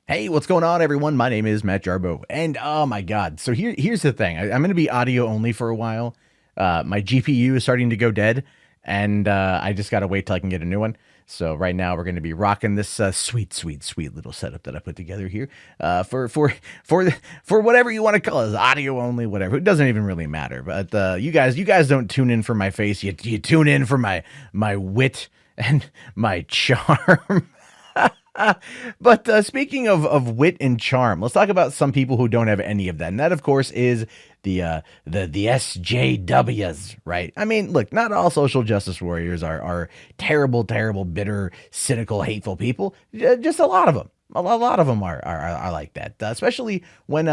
Hey, what's going on, everyone? My name is Matt Jarbo, and oh my god! So here's the thing. I'm going to be audio only for a while. My GPU is starting to go dead, and I just got to wait till I can get a new one. So right now we're going to be rocking this sweet little setup that I put together here for whatever you want to call it, audio only, whatever. It doesn't even really matter. But you guys don't tune in for my face. You tune in for my wit and my charm. But speaking of wit and charm, let's talk about some people who don't have any of that. And that, of course, is the SJWs, right? I mean, look, not all social justice warriors are terrible, bitter, cynical, hateful people. Just a lot of them. A lot of them are like that, especially when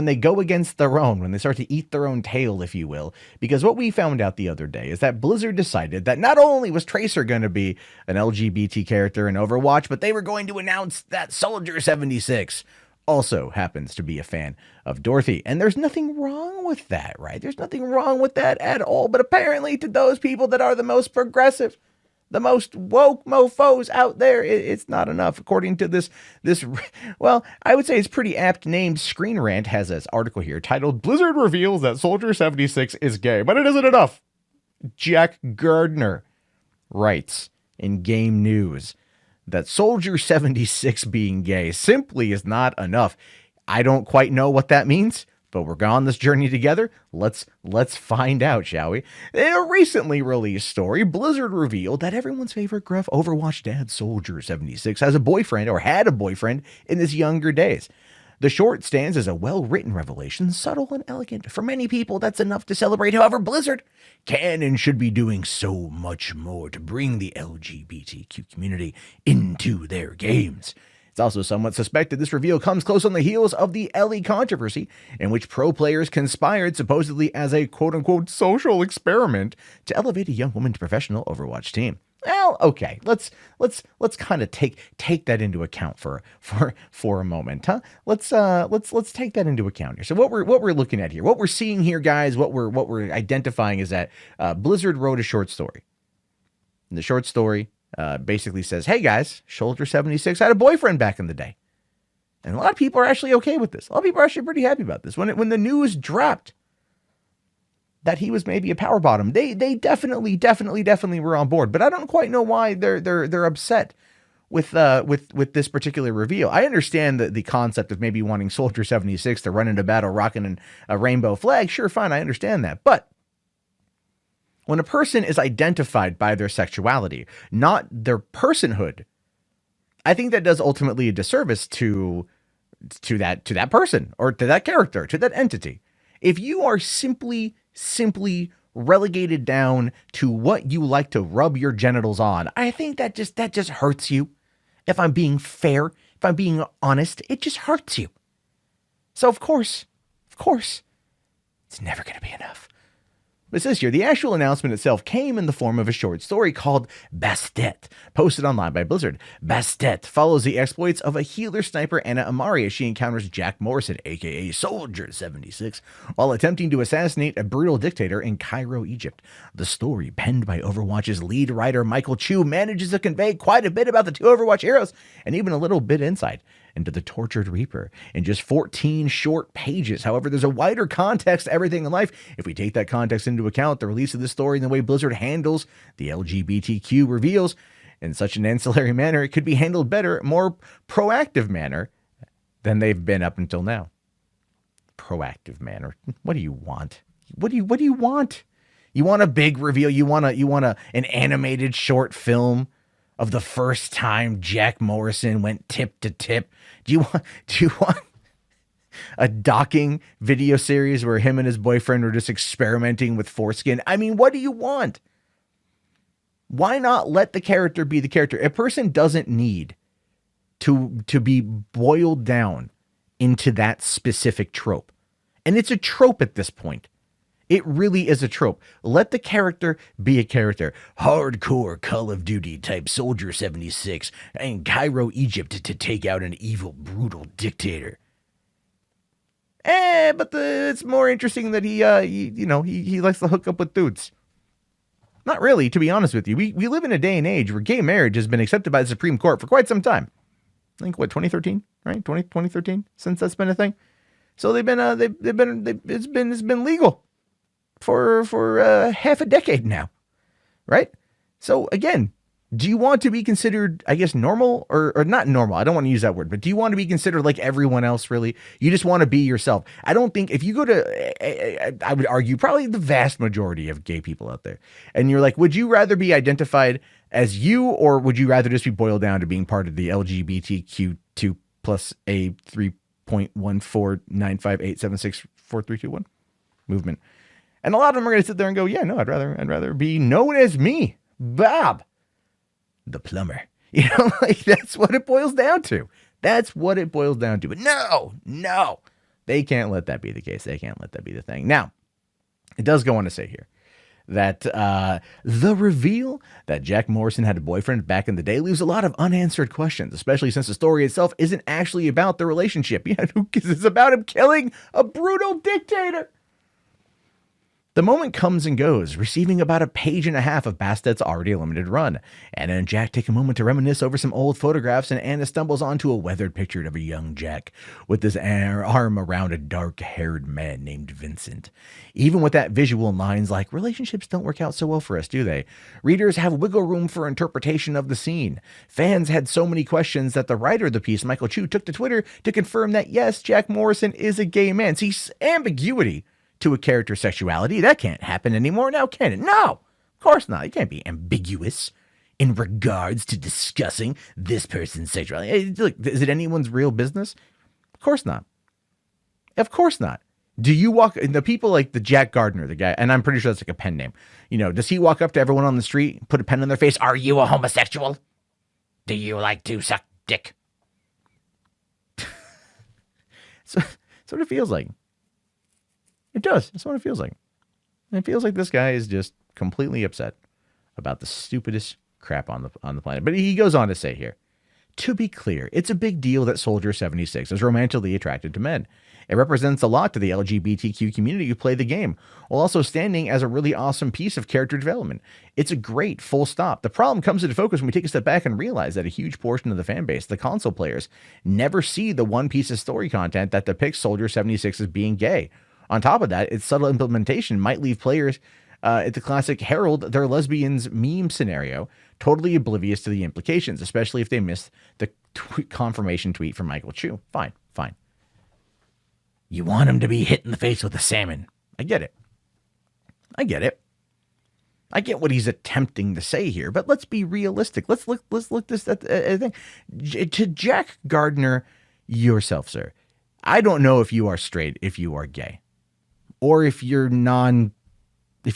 they go against their own, when they start to eat their own tail, if you will. Because what we found out the other day is that Blizzard decided that not only was Tracer going to be an LGBT character in Overwatch, but they were going to announce that Soldier 76 also happens to be a fan of Dorothy. And there's nothing wrong with that, right? There's nothing wrong with that at all. But apparently, to those people that are the most progressive, the most woke mofos out there, it's not enough. According to well, I would say it's pretty apt named Screenrant has this article here titled "Blizzard reveals that Soldier 76 is gay, but it isn't enough." Jack Gardner writes in Game News that Soldier 76 being gay simply is not enough. I don't quite know what that means, but we're on this journey together. Let's find out, shall we? In a recently released story, Blizzard revealed that everyone's favorite gruff Overwatch dad, Soldier 76, has a boyfriend or had a boyfriend in his younger days. The short stands as a well-written revelation, subtle and elegant. For many people, that's enough to celebrate. However, Blizzard can and should be doing so much more to bring the LGBTQ community into their games. It's also somewhat suspected this reveal comes close on the heels of the Ellie controversy, in which pro players conspired supposedly as a quote-unquote social experiment to elevate a young woman to professional Overwatch team. Well, okay, let's kind of take that into account for a moment, huh? Let's take that into account here. So what we're looking at here, what we're seeing here, guys, what we're identifying is that Blizzard wrote a short story. And the short story basically says, "Hey guys, Soldier 76 had a boyfriend back in the day," and a lot of people are actually okay with this. A lot of people are actually pretty happy about this. When the news dropped that he was maybe a power bottom, they definitely were on board. But I don't quite know why they're upset with this particular reveal. I understand the concept of maybe wanting Soldier 76 to run into battle rocking a rainbow flag. Sure, fine, I understand that. But when a person is identified by their sexuality, not their personhood, I think that does ultimately a disservice to that person or to that character, to that entity. If you are simply relegated down to what you like to rub your genitals on, I think that just hurts you. If I'm being fair, if I'm being honest, it just hurts you. So of course, it's never going to be enough. But it says here, the actual announcement itself came in the form of a short story called Bastet, posted online by Blizzard. Bastet follows the exploits of a healer sniper, Anna Amari, as she encounters Jack Morrison, aka Soldier 76, while attempting to assassinate a brutal dictator in Cairo, Egypt. The story, penned by Overwatch's lead writer Michael Chu, manages to convey quite a bit about the two Overwatch heroes, and even a little bit insight into the tortured Reaper in just 14 short pages. However, there's a wider context to everything in life. If we take that context into account, the release of this story and the way Blizzard handles the LGBTQ reveals in such an ancillary manner, it could be handled better, more proactive manner than they've been up until now. Proactive manner. What do you want? What do you want? You want a big reveal? You want an animated short film of the first time Jack Morrison went tip to tip? Do you want a docking video series where him and his boyfriend were just experimenting with foreskin? I mean, what do you want? Why not let the character be the character? A person doesn't need to be boiled down into that specific trope. And it's a trope at this point. It really is a trope. Let the character be a character. Hardcore Call of Duty type Soldier 76 in Cairo, Egypt to take out an evil, brutal dictator. But it's more interesting that he likes to hook up with dudes. Not really, to be honest with you. We live in a day and age where gay marriage has been accepted by the Supreme Court for quite some time. I think what, 2013, right? 2013 since that's been a thing. So it's been legal for half a decade now, right? So again, do you want to be considered, I guess, normal or not normal? I don't want to use that word, but do you want to be considered like everyone else, really? You just want to be yourself. I don't think if you go to, I would argue probably the vast majority of gay people out there, and you're like, would you rather be identified as you, or would you rather just be boiled down to being part of the LGBTQ2 plus a 3.14958764321 movement? And a lot of them are going to sit there and go, yeah, no, I'd rather be known as me, Bob the plumber. You know, like that's what it boils down to. That's what it boils down to. But no, they can't let that be the case. They can't let that be the thing. Now, it does go on to say here that the reveal that Jack Morrison had a boyfriend back in the day leaves a lot of unanswered questions, especially since the story itself isn't actually about the relationship. Yeah, it's about him killing a brutal dictator. The moment comes and goes, receiving about a page and a half of Bastet's already limited run. Anna and Jack take a moment to reminisce over some old photographs, and Anna stumbles onto a weathered picture of a young Jack with his arm around a dark-haired man named Vincent. Even with that visual in lines like, relationships don't work out so well for us, do they? Readers have wiggle room for interpretation of the scene. Fans had so many questions that the writer of the piece, Michael Chu, took to Twitter to confirm that yes, Jack Morrison is a gay man. See, ambiguity to a character's sexuality, that can't happen anymore now, can it? No, of course not. You can't be ambiguous in regards to discussing this person's sexuality. Hey, look, is it anyone's real business? Of course not. Of course not. Do you walk, the people like the Jack Gardner, the guy, and I'm pretty sure that's like a pen name. You know, does he walk up to everyone on the street, put a pen on their face? Are you a homosexual? Do you like to suck dick? So that's what it feels like. It does. That's what it feels like. And it feels like this guy is just completely upset about the stupidest crap on the planet. But he goes on to say here, to be clear, it's a big deal that Soldier 76 is romantically attracted to men. It represents a lot to the LGBTQ community who play the game, while also standing as a really awesome piece of character development. It's a great full stop. The problem comes into focus when we take a step back and realize that a huge portion of the fan base, the console players, never see the one piece of story content that depicts Soldier 76 as being gay. On top of that, its subtle implementation might leave players at the classic Harold, they're lesbians meme scenario, totally oblivious to the implications, especially if they missed the confirmation tweet from Michael Chu. Fine. You want him to be hit in the face with a salmon. I get it. I get what he's attempting to say here, but let's be realistic. Let's look this at the thing. To Jack Gardner yourself, sir, I don't know if you are straight, if you are gay. Or if you're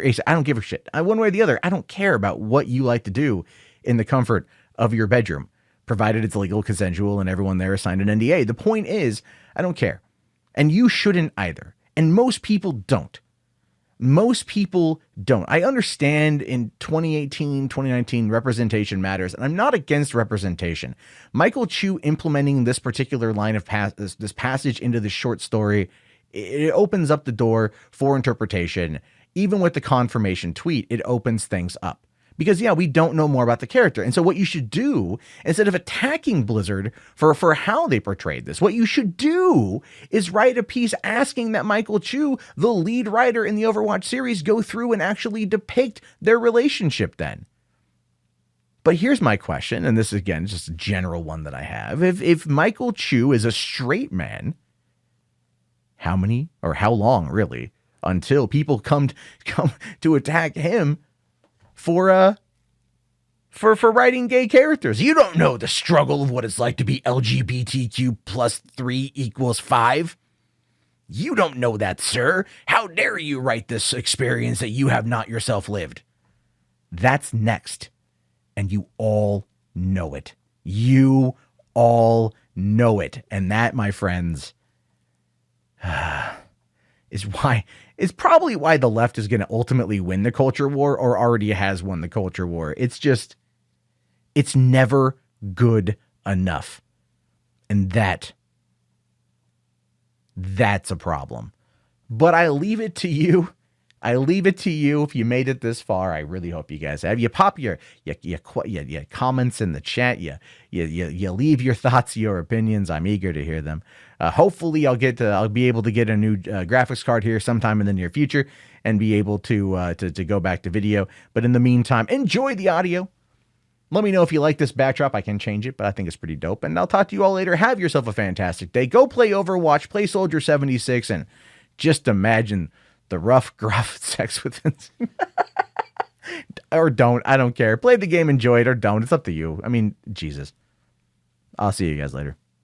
ace, I don't give a shit. One way or the other, I don't care about what you like to do in the comfort of your bedroom, provided it's legal, consensual, and everyone there is signed an NDA. The point is, I don't care. And you shouldn't either. And most people don't. I understand in 2018, 2019, representation matters, and I'm not against representation. Michael Chu implementing this particular line of this passage into the short story, it opens up the door for interpretation. Even with the confirmation tweet, it opens things up. Because, yeah, we don't know more about the character. And so what you should do, instead of attacking Blizzard for how they portrayed this, what you should do is write a piece asking that Michael Chu, the lead writer in the Overwatch series, go through and actually depict their relationship then. But here's my question, and this is, again, just a general one that I have. If Michael Chu is a straight man, how many, or how long, really, until people come to attack him for writing gay characters? You don't know the struggle of what it's like to be LGBTQ plus 3 equals 5. You don't know that, sir. How dare you write this experience that you have not yourself lived? That's next. And you all know it. You all know it. And that, my friends, is probably why the left is going to ultimately win the culture war, or already has won the culture war. It's never good enough. And that's a problem. But I leave it to you. I leave it to you. If you made it this far, I really hope you guys have. You pop your comments in the chat. You leave your thoughts, your opinions. I'm eager to hear them. Hopefully, I'll be able to get a new graphics card here sometime in the near future and be able to go back to video. But in the meantime, enjoy the audio. Let me know if you like this backdrop. I can change it, but I think it's pretty dope. And I'll talk to you all later. Have yourself a fantastic day. Go play Overwatch, play Soldier 76, and just imagine the rough, gruff sex with or don't. I don't care. Play the game, enjoy it, or don't. It's up to you. I mean, Jesus. I'll see you guys later.